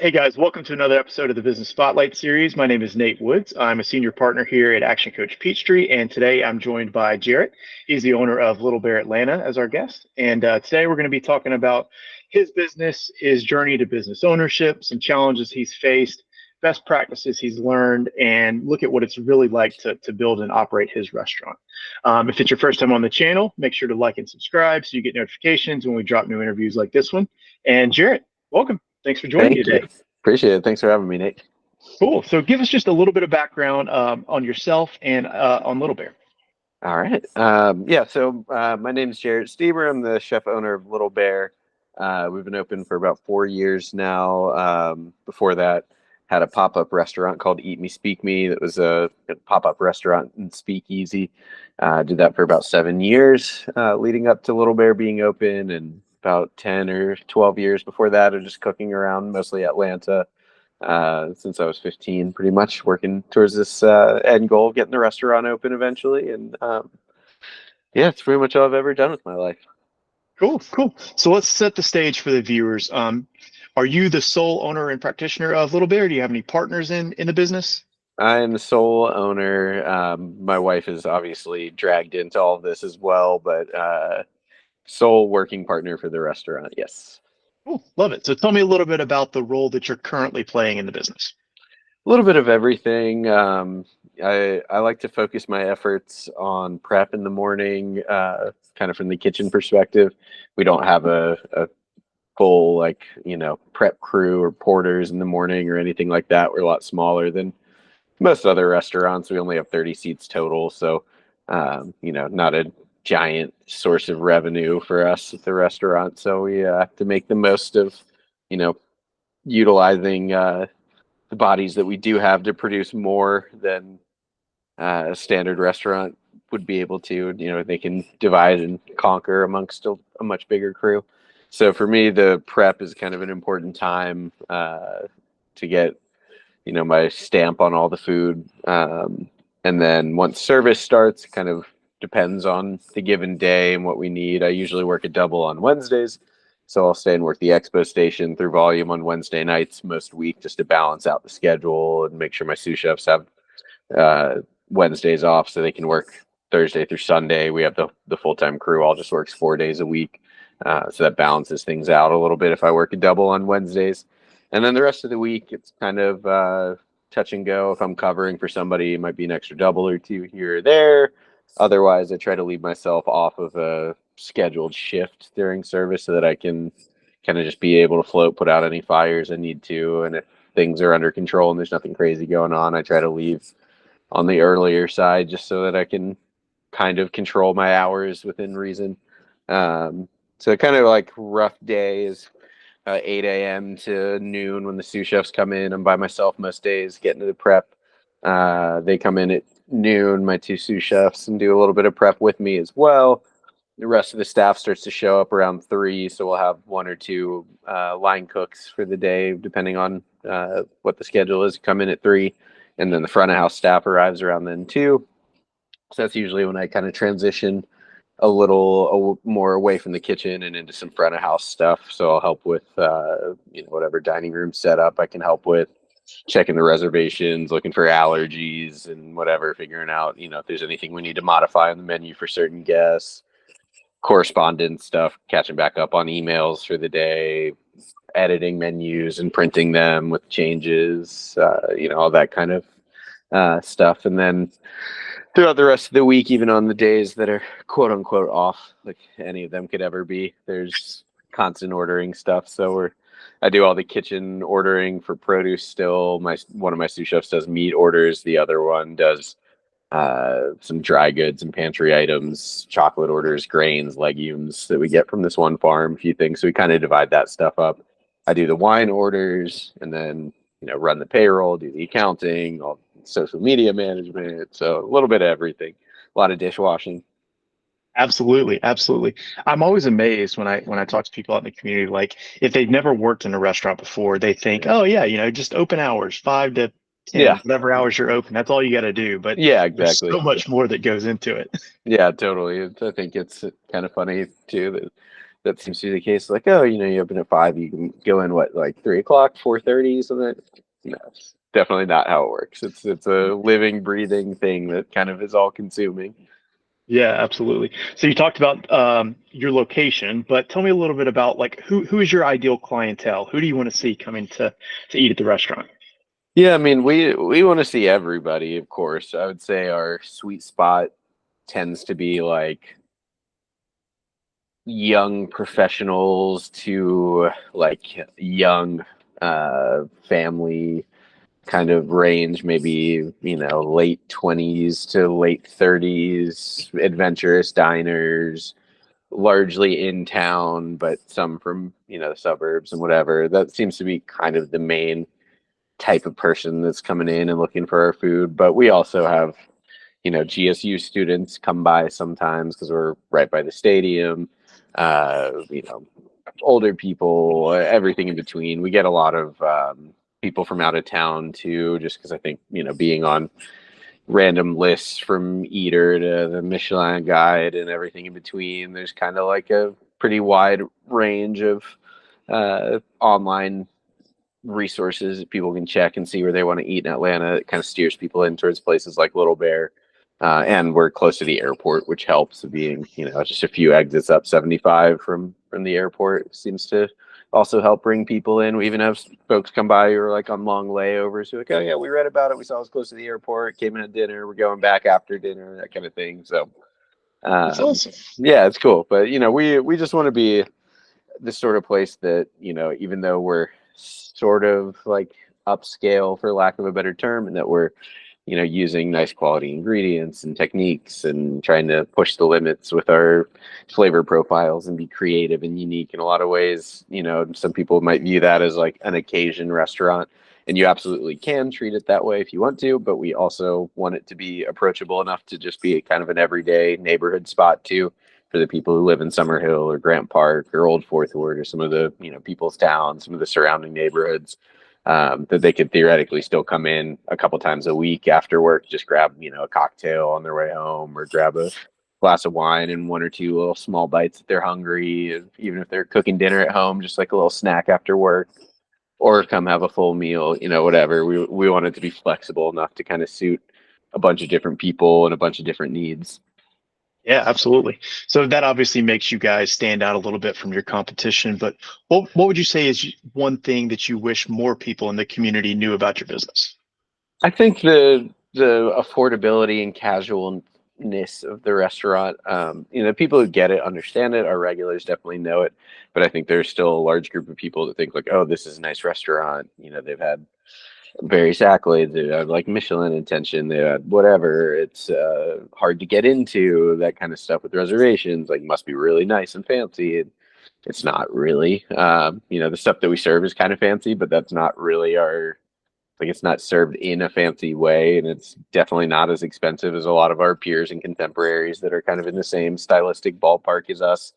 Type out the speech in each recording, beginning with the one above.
Hey guys, welcome to another episode of the Business Spotlight series. My name is Nate Woods. I'm a senior partner here at Action Coach Peachtree, and today I'm joined by Jarrett. He's the owner of Little Bear Atlanta as our guest. And today we're going to be talking about his business, his journey to business ownership, some challenges he's faced, best practices he's learned, and look at what it's really like to build and operate his restaurant. If it's your first time on the channel, make sure to like and subscribe so you get notifications when we drop new interviews like this one. And Jarrett, welcome. Thanks for joining me Thank you. today. Appreciate it. Thanks for having me, Nate. Cool. So give us just a little bit of background on yourself and on Little Bear. All right. My name is Jarrett Stieber. I'm the chef owner of Little Bear. We've been open for about 4 years now. Before that, had a pop-up restaurant called Eat Me, Speak Me. That was a pop-up restaurant in Speakeasy. Did that for about 7 years, leading up to Little Bear being open, and about 10 or 12 years before that of just cooking around mostly Atlanta. Since I was 15, pretty much working towards this end goal of getting the restaurant open eventually. And yeah, it's pretty much all I've ever done with my life. Cool, cool. So let's set the stage for the viewers. Are you the sole owner and practitioner of Little Bear? Do you have any partners in the business? I am the sole owner. My wife is obviously dragged into all of this as well, but sole working partner for the restaurant, yes. Cool, love it. So tell me a little bit about the role that you're currently playing in the business. A little bit of everything. I like to focus my efforts on prep in the morning, kind of from the kitchen perspective. We don't have a full prep crew or porters in the morning or anything like that. We're a lot smaller than most other restaurants. We only have 30 seats total, so not a giant source of revenue for us at the restaurant. So we have to make the most of utilizing the bodies that we do have to produce more than a standard restaurant would be able to. They can divide and conquer amongst a much bigger crew. So for me, the prep is kind of an important time to get my stamp on all the food. And then once service starts, kind of depends on the given day and what we need. I usually work a double on Wednesdays. So I'll stay and work the expo station through volume on Wednesday nights most week just to balance out the schedule and make sure my sous chefs have Wednesdays off so they can work Thursday through Sunday. We have the full-time crew all just works 4 days a week. So that balances things out a little bit if I work a double on Wednesdays. And then the rest of the week, it's kind of touch and go. If I'm covering for somebody, it might be an extra double or two here or there. Otherwise, I try to leave myself off of a scheduled shift during service so that I can kind of just be able to float, put out any fires I need to. And if things are under control and there's nothing crazy going on, I try to leave on the earlier side just so that I can kind of control my hours within reason. So kind of like rough day is 8 a.m. to noon when the sous chefs come in. I'm by myself most days getting to the prep. They come in at noon, my two sous chefs, and do a little bit of prep with me as well. The rest of the staff starts to show up around 3, so we'll have one or two line cooks for the day, depending on what the schedule is, come in at 3. And then the front of house staff arrives around then too. So that's usually when I kind of transition a little more away from the kitchen and into some front of house stuff. So I'll help with whatever dining room setup I can help with, checking the reservations, looking for allergies and whatever, figuring out if there's anything we need to modify on the menu for certain guests, correspondence stuff, catching back up on emails for the day, editing menus and printing them with changes, all that kind of stuff. And then throughout the rest of the week, even on the days that are quote unquote off, like any of them could ever be, there's constant ordering stuff. So I do all the kitchen ordering for produce still. One of my sous chefs does meat orders. The other one does some dry goods and pantry items, chocolate orders, grains, legumes that we get from this one farm, a few things. So we kind of divide that stuff up. I do the wine orders and then, run the payroll, do the accounting, all social media management. So a little bit of everything, a lot of dishwashing. Absolutely, absolutely. I'm always amazed when I talk to people out in the community, like if they've never worked in a restaurant before, they think, oh yeah, just open hours, 5 to 10, Yeah. whatever hours you're open. That's all you got to do. But Yeah, there's exactly. so much more that goes into it. Yeah, totally. I think it's kind of funny too that that seems to be the case. Like, oh, you open at 5, you can go in what, like 3 o'clock, 4:30, something. No, it's definitely not how it works. It's a living, breathing thing that kind of is all consuming. Yeah, absolutely. So you talked about your location, but tell me a little bit about like who is your ideal clientele? Who do you want to see coming to eat at the restaurant? Yeah, I mean, we want to see everybody, of course. I would say our sweet spot tends to be like young professionals to like young family kind of range, maybe, late 20s to late 30s, adventurous diners, largely in town, but some from, the suburbs and whatever. That seems to be kind of the main type of person that's coming in and looking for our food. But we also have, GSU students come by sometimes because we're right by the stadium. You know, older people, everything in between. We get a lot of people from out of town too, just because I think, being on random lists from Eater to the Michelin Guide and everything in between, there's kind of like a pretty wide range of online resources that people can check and see where they want to eat in Atlanta. It kind of steers people in towards places like Little Bear. And we're close to the airport, which helps being, just a few exits up 75 from the airport. It seems to also help bring people in. We even have folks come by who are like on long layovers who are like, oh yeah, we read about it. We saw it was close to the airport, came in at dinner. We're going back after dinner, that kind of thing. So, That's um, awesome. yeah, it's cool. But, we just want to be the sort of place that, even though we're sort of like upscale for lack of a better term, and that we're, using nice quality ingredients and techniques and trying to push the limits with our flavor profiles and be creative and unique in a lot of ways. Some people might view that as like an occasion restaurant, and you absolutely can treat it that way if you want to, but we also want it to be approachable enough to just be kind of an everyday neighborhood spot too, for the people who live in Summerhill or Grant Park or Old Fourth Ward or some of the, People's Town, some of the surrounding neighborhoods, that they could theoretically still come in a couple times a week after work, just grab, a cocktail on their way home, or grab a glass of wine and one or two little small bites if they're hungry, even if they're cooking dinner at home, just like a little snack after work, or come have a full meal, whatever. We want it to be flexible enough to kind of suit a bunch of different people and a bunch of different needs. Yeah, absolutely. So that obviously makes you guys stand out a little bit from your competition. But what would you say is one thing that you wish more people in the community knew about your business? I think the affordability and casualness of the restaurant, people who get it understand it. Our regulars definitely know it, but I think there's still a large group of people that think like, oh, this is a nice restaurant. They've had various accolades, they had like Michelin attention, they had whatever. It's hard to get into, that kind of stuff with reservations. Like, must be really nice and fancy. It's not really. The stuff that we serve is kind of fancy, but that's not really our, like, it's not served in a fancy way, and it's definitely not as expensive as a lot of our peers and contemporaries that are kind of in the same stylistic ballpark as us.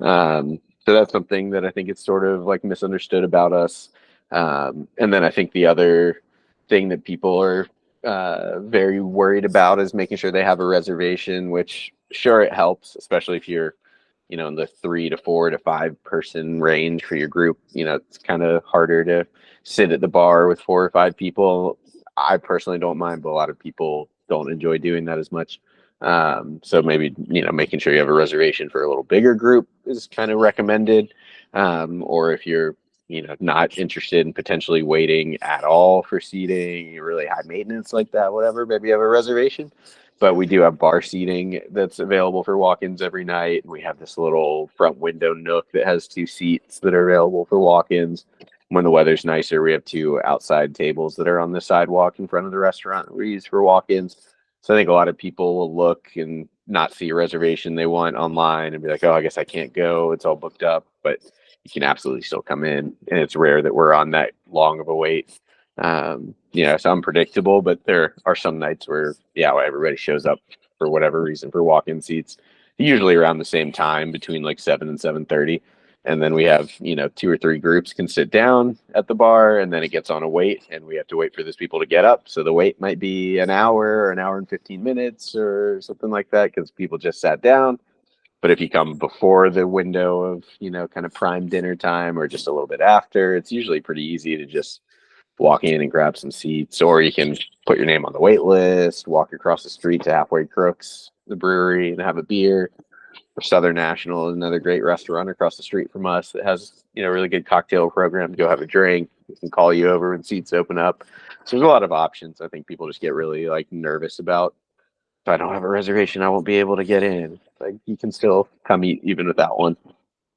So that's something that I think it's sort of like misunderstood about us. And then I think the other thing that people are very worried about is making sure they have a reservation, which sure it helps, especially if you're, in the 3 to 4 to 5 person range for your group. It's kind of harder to sit at the bar with 4 or 5 people. I personally don't mind, but a lot of people don't enjoy doing that as much. So maybe, making sure you have a reservation for a little bigger group is kind of recommended. Or if you're, not interested in potentially waiting at all for seating, you're really high maintenance like that, whatever, maybe you have a reservation. But we do have bar seating that's available for walk-ins every night. And we have this little front window nook that has 2 seats that are available for walk-ins. When the weather's nicer, we have 2 outside tables that are on the sidewalk in front of the restaurant that we use for walk-ins. So I think a lot of people will look and not see a reservation they want online and be like, oh, I guess I can't go. It's all booked up. But you can absolutely still come in. And it's rare that we're on that long of a wait. It's unpredictable, but there are some nights where, yeah, everybody shows up for whatever reason for walk-in seats, usually around the same time between like 7 and 7:30. And then we have, 2 or 3 groups can sit down at the bar, and then it gets on a wait, and we have to wait for those people to get up. So the wait might be an hour or an hour and 15 minutes or something like that, because people just sat down. But if you come before the window of, kind of prime dinner time or just a little bit after, it's usually pretty easy to just walk in and grab some seats, or you can put your name on the wait list, walk across the street to Halfway Crooks, the brewery, and have a beer. Or Southern National is another great restaurant across the street from us that has, a really good cocktail program. Go have a drink. We can call you over when seats open up. So there's a lot of options. I think people just get really like nervous about, if I don't have a reservation, I won't be able to get in. Like, you can still come eat even without one.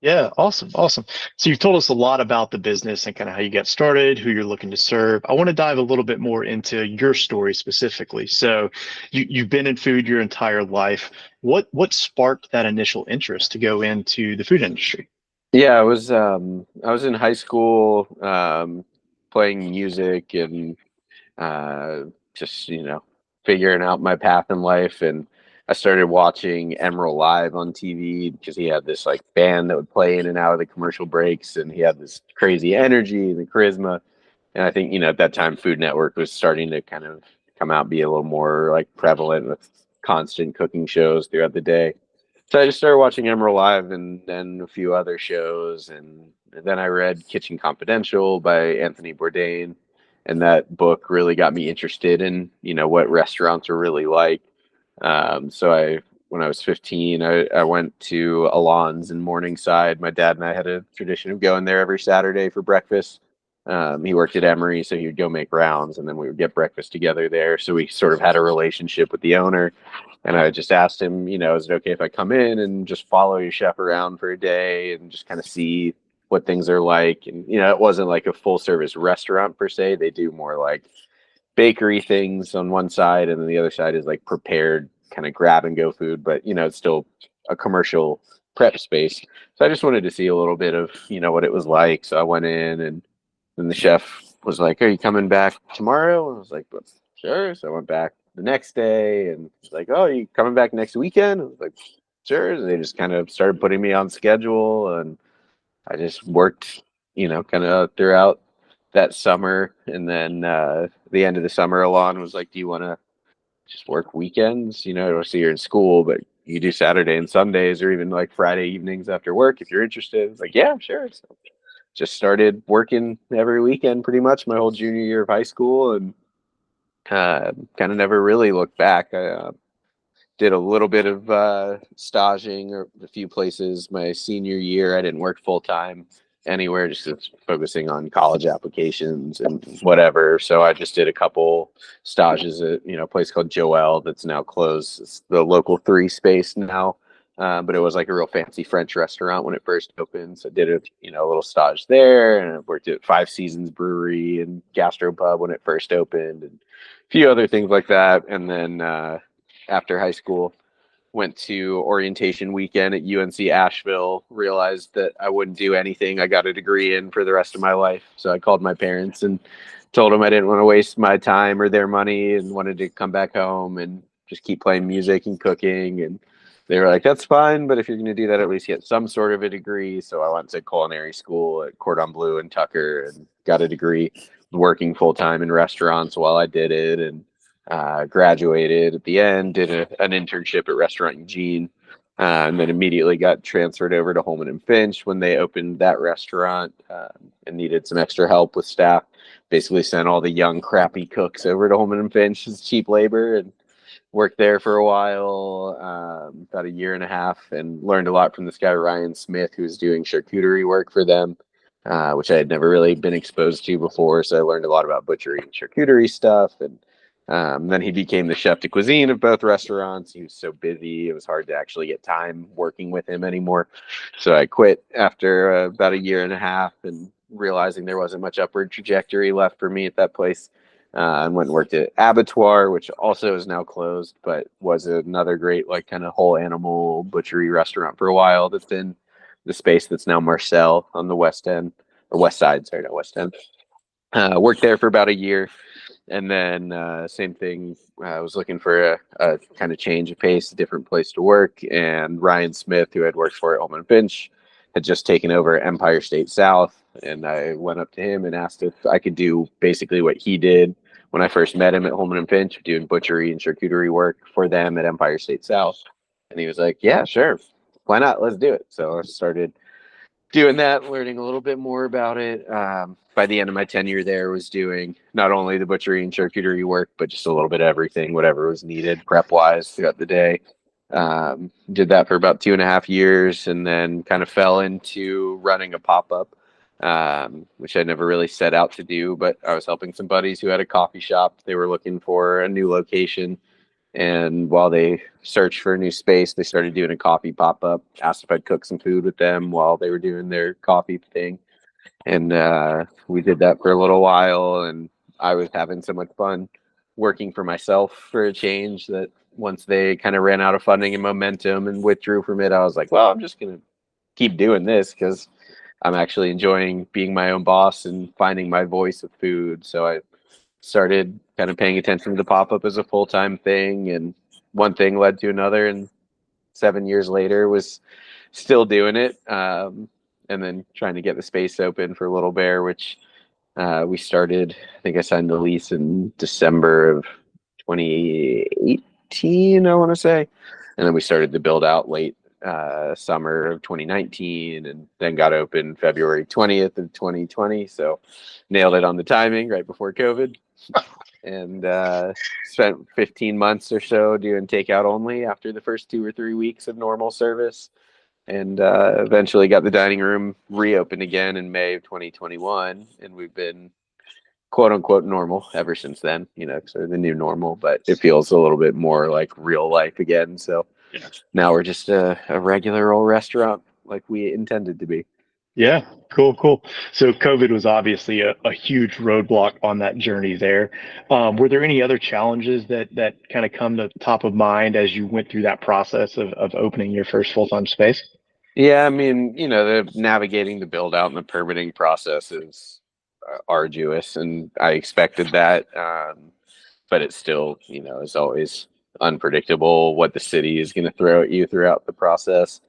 Yeah, awesome, awesome. So you've told us a lot about the business and kind of how you got started, who you're looking to serve. I want to dive a little bit more into your story specifically. So you've been in food your entire life. What sparked that initial interest to go into the food industry? Yeah, I was in high school, playing music and just figuring out my path in life, and I started watching Emerald live on TV because he had this like band that would play in and out of the commercial breaks, and he had this crazy energy and the charisma. And I think at that time Food Network was starting to kind of come out, be a little more like prevalent with constant cooking shows throughout the day. So I just started watching Emerald Live and then a few other shows. And then I read Kitchen Confidential by Anthony Bourdain. And that book really got me interested in, what restaurants are really like. When I was 15, I went to Alon's in Morningside. My dad and I had a tradition of going there every Saturday for breakfast. He worked at Emory, so he would go make rounds, and then we would get breakfast together there. So we sort of had a relationship with the owner. And I just asked him, is it okay if I come in and just follow your chef around for a day and just kind of see what things are like? And, it wasn't like a full service restaurant per se. They do more like bakery things on one side, and then the other side is like prepared kind of grab and go food, but, it's still a commercial prep space. So I just wanted to see a little bit of, what it was like. So I went in, and then the chef was like, "Are you coming back tomorrow?" And I was like, "Well, sure." So I went back the next day, and he's like, "Oh, you coming back next weekend?" I was like, "Sure." And they just kind of started putting me on schedule, and I just worked, kind of throughout that summer. And then the end of the summer, Alon was like, "Do you want to just work weekends? Obviously you're in school, but you do Saturday and Sundays, or even like Friday evenings after work if you're interested." It's like, "Yeah, sure." So just started working every weekend pretty much my whole junior year of high school, and kind of never really looked back. I did a little bit of staging or a few places my senior year. I didn't work full time anywhere, just focusing on college applications and whatever. So I just did a couple stages at a place called Joel that's now closed. It's the local 3 space now. But it was like a real fancy French restaurant when it first opened. So I did a little stage there, and I worked at Five Seasons Brewery and Gastropub when it first opened, and a few other things like that. And then after high school, went to orientation weekend at UNC Asheville, realized that I wouldn't do anything I got a degree in for the rest of my life. So I called my parents and told them I didn't want to waste my time or their money, and wanted to come back home and just keep playing music and cooking. And they were like, "That's fine, but if you're going to do that, at least get some sort of a degree." So I went to culinary school at Cordon Bleu and Tucker and got a degree, working full time in restaurants while I did it. And graduated at the end, did an internship at Restaurant Eugene, and then immediately got transferred over to Holman and Finch when they opened that restaurant, and needed some extra help with staff. Basically sent all the young, crappy cooks over to Holman and Finch as cheap labor, and worked there for a while, about a year and a half, and learned a lot from this guy, Ryan Smith, who was doing charcuterie work for them. Which I had never really been exposed to before. So I learned a lot about butchery and charcuterie stuff. And then he became the chef de cuisine of both restaurants. He was so busy, it was hard to actually get time working with him anymore. So I quit after about a year and a half, and realizing there wasn't much upward trajectory left for me at that place. And went and worked at Abattoir, which also is now closed, but was another great, like, kind of whole animal butchery restaurant for a while. That's in the space that's now Marcel on the West End, or West Side, sorry, not West End. Worked there for about a year, and then same thing. I was looking for a kind of change of pace, a different place to work. And Ryan Smith, who had worked for at Holman Finch, had just taken over Empire State South. And I went up to him and asked if I could do basically what he did when I first met him at Holman and Finch, doing butchery and charcuterie work for them at Empire State South. And he was like, "Yeah, sure." why not? Let's do it. So I started doing that, learning a little bit more about it. By the end of my tenure there, was doing not only the butchery and charcuterie work, but just a little bit of everything, whatever was needed prep wise throughout the day. Did that for about 2.5 years, and then kind of fell into running a pop up, which I never really set out to do. But I was helping some buddies who had a coffee shop. They were looking for a new location, and while they searched for a new space, they started doing a coffee pop up. Asked if I'd cook some food with them while they were doing their coffee thing. And we did that for a little while. And I was having so much fun working for myself for a change that once they kind of ran out of funding and momentum and withdrew from it, I was like, well, I'm just going to keep doing this because I'm actually enjoying being my own boss and finding my voice with food. So I started kind of paying attention to the pop-up as a full-time thing, and one thing led to another, and 7 years later was still doing it, and then trying to get the space open for Little Bear, which we started, I think I signed the lease in December of 2018, I want to say, and then we started to build out late summer of 2019, and then got open February 20th of 2020. So nailed it on the timing right before COVID, and spent 15 months or so doing takeout only after the first 2 or 3 weeks of normal service, and eventually got the dining room reopened again in May of 2021, and we've been quote unquote normal ever since then, sort of the new normal, but it feels a little bit more like real life again. So Yeah. now we're just a regular old restaurant like we intended to be. Yeah, cool. So COVID was obviously a huge roadblock on that journey there. Were there any other challenges that kind of come to top of mind as you went through that process of opening your first full-time space? Yeah, I mean, the navigating the build out and the permitting process is arduous, and I expected that. But it's still, is always unpredictable what the city is going to throw at you throughout the process,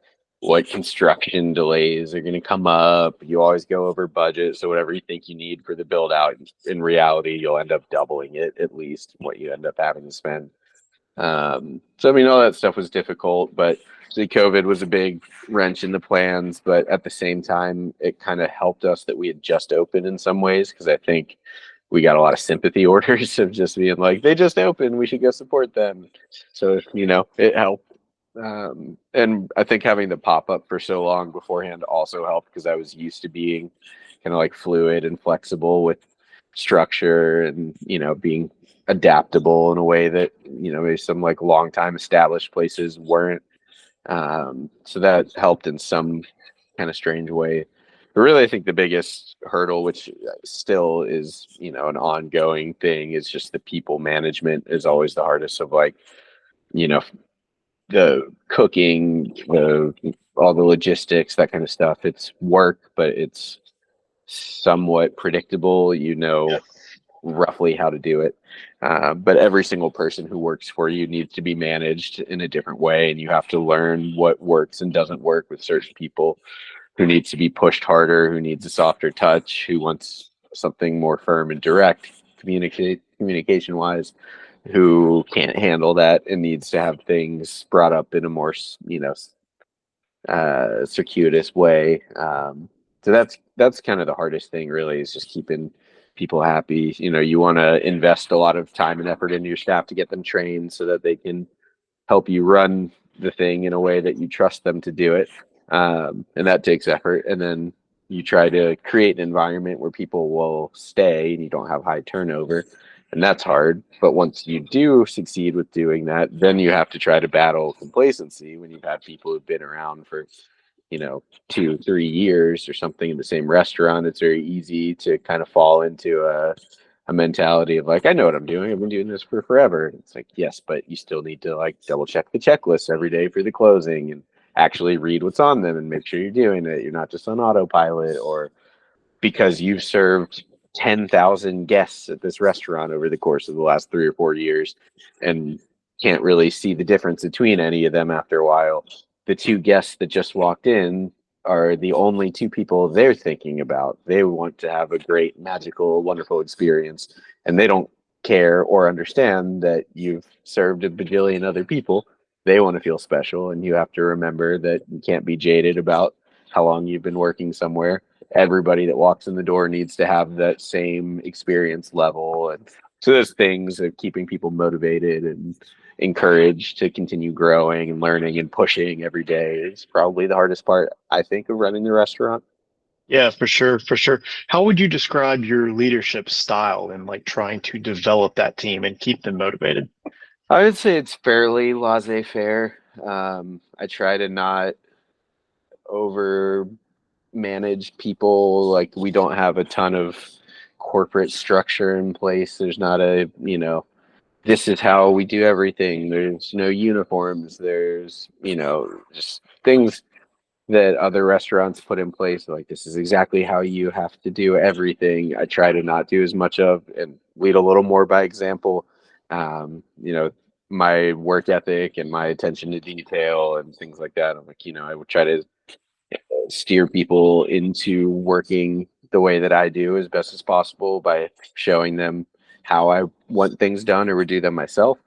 what construction delays are going to come up. You always go over budget. So whatever you think you need for the build out, in reality, you'll end up doubling it, at least what you end up having to spend. So I mean, all that stuff was difficult, but the COVID was a big wrench in the plans. But at the same time, it kind of helped us that we had just opened in some ways, because I think we got a lot of sympathy orders of just being like, they just opened, we should go support them. So it helped. And I think having the pop up for so long beforehand also helped, because I was used to being kind of like fluid and flexible with structure, and being adaptable in a way that maybe some like long time established places weren't. So that helped in some kind of strange way. But really, I think the biggest hurdle, which still is an ongoing thing, is just the people management is always the hardest. Of like, the cooking, all the logistics, that kind of stuff. It's work, but it's somewhat predictable. Yeah. Roughly how to do it. But every single person who works for you needs to be managed in a different way, and you have to learn what works and doesn't work with certain people. Who needs to be pushed harder, who needs a softer touch, who wants something more firm and direct communication wise, who can't handle that and needs to have things brought up in a more circuitous way. So that's kind of the hardest thing, really, is just keeping people happy. You want to invest a lot of time and effort into your staff to get them trained so that they can help you run the thing in a way that you trust them to do it. And that takes effort. And then you try to create an environment where people will stay and you don't have high turnover. And that's hard. But once you do succeed with doing that, then you have to try to battle complacency when you've had people who've been around for 2-3 years or something in the same restaurant. It's very easy to kind of fall into a mentality of like, I know what I'm doing. I've been doing this for forever. And it's like, yes, but you still need to like double check the checklist every day for the closing and actually read what's on them and make sure you're doing it. You're not just on autopilot, or because you've served 10,000 guests at this restaurant over the course of the last 3 or 4 years and can't really see the difference between any of them after a while. The two guests that just walked in are the only two people they're thinking about. They want to have a great, magical, wonderful experience, and they don't care or understand that you've served a bajillion other people they want to feel special, and you have to remember that you can't be jaded about how long you've been working somewhere. Everybody that walks in the door needs to have that same experience level, and so those things of keeping people motivated and encouraged to continue growing and learning and pushing every day is probably the hardest part, I think, of running the restaurant. Yeah, for sure, for sure. How would you describe your leadership style and like trying to develop that team and keep them motivated? I would say it's fairly laissez-faire. I try to not over manage people. Like, we don't have a ton of corporate structure in place. There's not a, this is how we do everything. There's no uniforms. There's, just things that other restaurants put in place. Like, this is exactly how you have to do everything. I try to not do as much of and lead a little more by example. My work ethic and my attention to detail and things like that. I'm like, I would try to steer people into working the way that I do as best as possible by showing them how I want things done or would do them myself.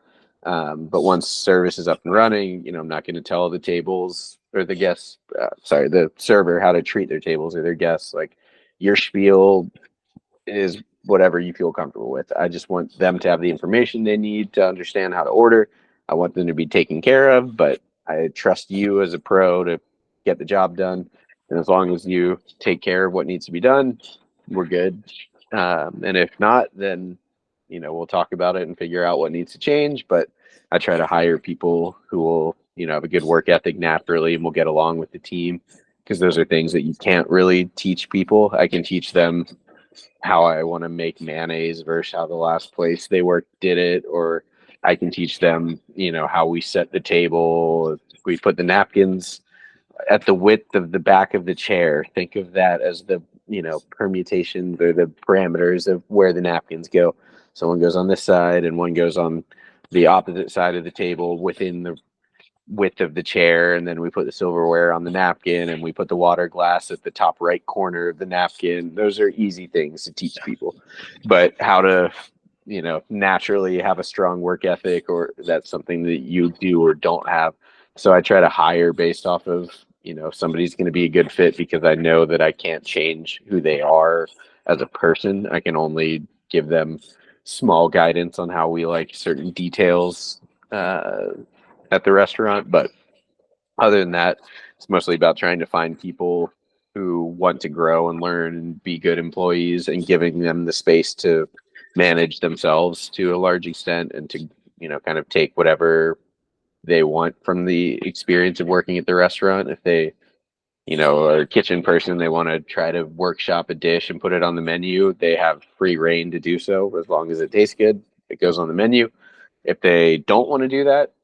But once service is up and running, I'm not going to tell the tables or the guests, the server how to treat their tables or their guests. Like, your spiel is whatever you feel comfortable with. I just want them to have the information they need to understand how to order. I want them to be taken care of, but I trust you as a pro to get the job done. And as long as you take care of what needs to be done, we're good. And if not, then we'll talk about it and figure out what needs to change. But I try to hire people who will have a good work ethic naturally and will get along with the team, because those are things that you can't really teach people. I can teach them how I want to make mayonnaise versus how the last place they worked did it, or I can teach them, how we set the table. We put the napkins at the width of the back of the chair. Think of that as the, permutations or the parameters of where the napkins go. So one goes on this side and one goes on the opposite side of the table within the width of the chair, and then we put the silverware on the napkin, and we put the water glass at the top right corner of the napkin. Those are easy things to teach people, but how to naturally have a strong work ethic, or that's something that you do or don't have. So I try to hire based off of if somebody's going to be a good fit, because I know that I can't change who they are as a person. I can only give them small guidance on how we like certain details uh, at the restaurant. But other than that, it's mostly about trying to find people who want to grow and learn and be good employees, and giving them the space to manage themselves to a large extent, and to kind of take whatever they want from the experience of working at the restaurant. If they are a kitchen person, they want to try to workshop a dish and put it on the menu, they have free reign to do so. As long as it tastes good, it goes on the menu. If they don't want to do that,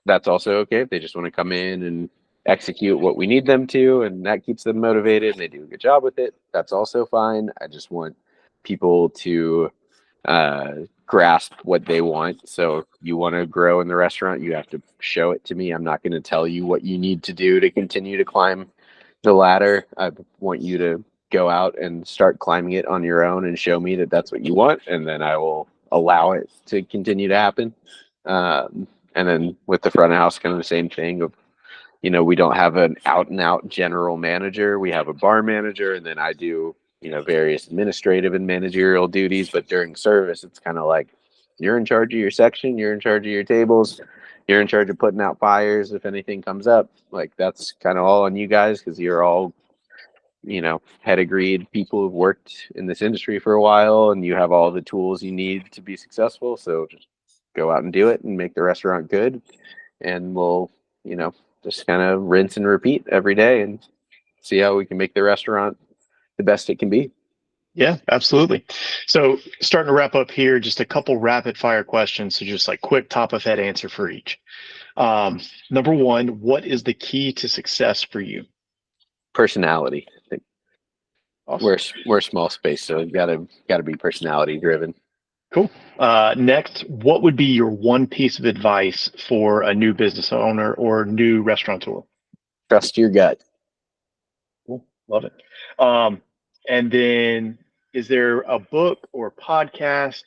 that's also okay. If they just want to come in and execute what we need them to, and that keeps them motivated and they do a good job with it, that's also fine. I just want people to uh, grasp what they want. So if you want to grow in the restaurant, you have to show it to me. I'm not going to tell you what you need to do to continue to climb the ladder. I want you to go out and start climbing it on your own and show me that that's what you want, and then I will allow it to continue to happen. And then with the front of house, kind of the same thing of, we don't have an out and out general manager. We have a bar manager, and then I do, various administrative and managerial duties. But during service, it's kind of like, you're in charge of your section, you're in charge of your tables, you're in charge of putting out fires if anything comes up. Like, that's kind of all on you guys, because you're all, pedigreed people who've worked in this industry for a while, and you have all the tools you need to be successful. So just go out and do it and make the restaurant good, and we'll, just kind of rinse and repeat every day and see how we can make the restaurant the best it can be. Yeah, absolutely. So, starting to wrap up here, just a couple rapid fire questions. So, just like quick top of head answer for each. Number one, what is the key to success for you? Personality. I think Awesome. we're a small space, so gotta be personality driven. Cool. Next, what would be your one piece of advice for a new business owner or new restaurateur? Trust your gut. Cool. Love it. Um, and then, is there a book or podcast,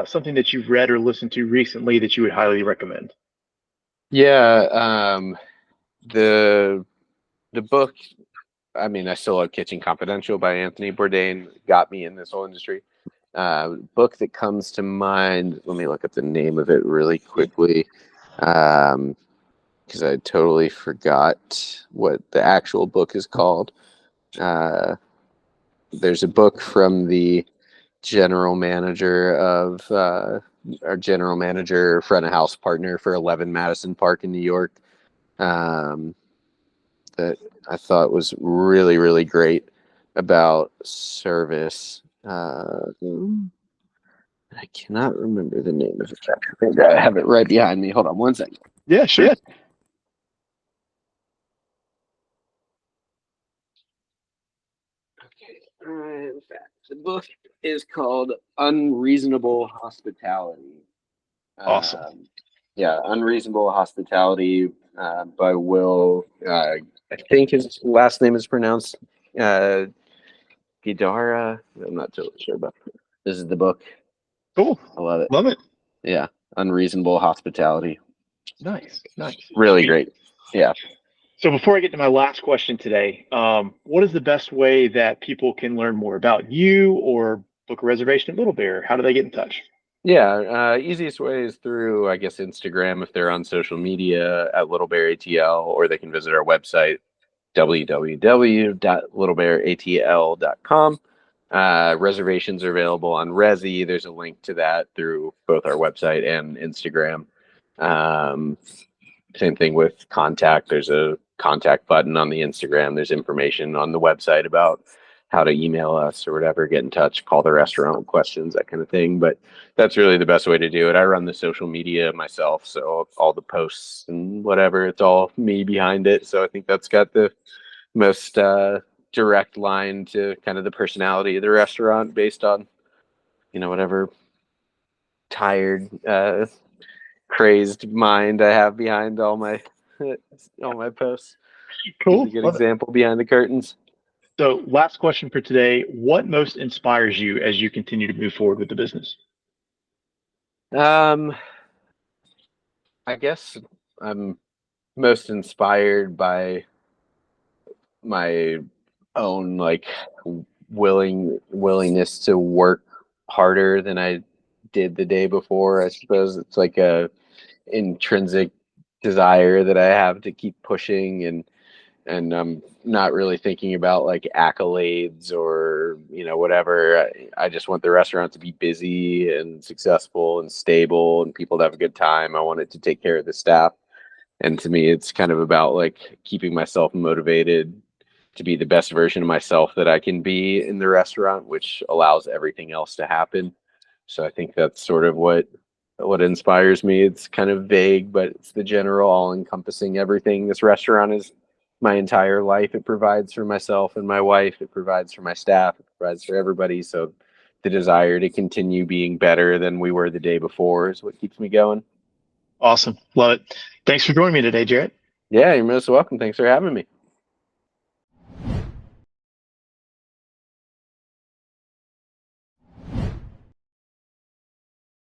something that you've read or listened to recently that you would highly recommend? Yeah, the book. I mean, I still love Kitchen Confidential by Anthony Bourdain. Got me in this whole industry. Book that comes to mind. Let me look up the name of it really quickly, because I totally forgot what the actual book is called. There's a book from the general manager of our general manager, front of house partner for 11 Madison Park in New York, that I thought was really, really great about service. I cannot remember the name of the chapter. I think I have it right behind me. Hold on one second. Yeah, sure. Okay. In fact, the book is called Unreasonable Hospitality. Awesome. Yeah, Unreasonable Hospitality by Will. I think his last name is pronounced Guidara. I'm not totally sure about it. This is the book. Cool. I love it. Love it. Yeah, Unreasonable Hospitality. Nice. Really great. Yeah. So before I get to my last question today, what is the best way that people can learn more about you or book a reservation at Little Bear? How do they get in touch? Yeah, easiest way is through, I guess, Instagram if they're on social media at Little Bear ATL, or they can visit our website, www.littlebearatl.com. Reservations are available on Resi. There's a link to that through both our website and Instagram. Same thing with contact. There's a contact button on the Instagram. There's information on the website about how to email us or whatever, get in touch, call the restaurant with questions, that kind of thing. But that's really the best way to do it. I run the social media myself, so all the posts and whatever, it's all me behind it. So I think that's got the most direct line to kind of the personality of the restaurant based on, whatever tired, crazed mind I have behind all my posts. Cool. Gives a good Love it. example behind the curtains. So last question for today. What most inspires you as you continue to move forward with the business? I guess I'm most inspired by my own willingness to work harder than I did the day before. I suppose it's like a intrinsic desire that I have to keep pushing, and I'm not really thinking about like accolades or whatever. I just want the restaurant to be busy and successful and stable and people to have a good time. I want it to take care of the staff, and to me it's kind of about like keeping myself motivated to be the best version of myself that I can be in the restaurant, which allows everything else to happen. So I think that's sort of what inspires me. It's kind of vague, but it's the general all encompassing everything. This restaurant is my entire life. It provides for myself and my wife, it provides for my staff, it provides for everybody. So the desire to continue being better than we were the day before is what keeps me going. Awesome. Love it. Thanks for joining me today, Jarrett. Yeah, you're most welcome. Thanks for having me.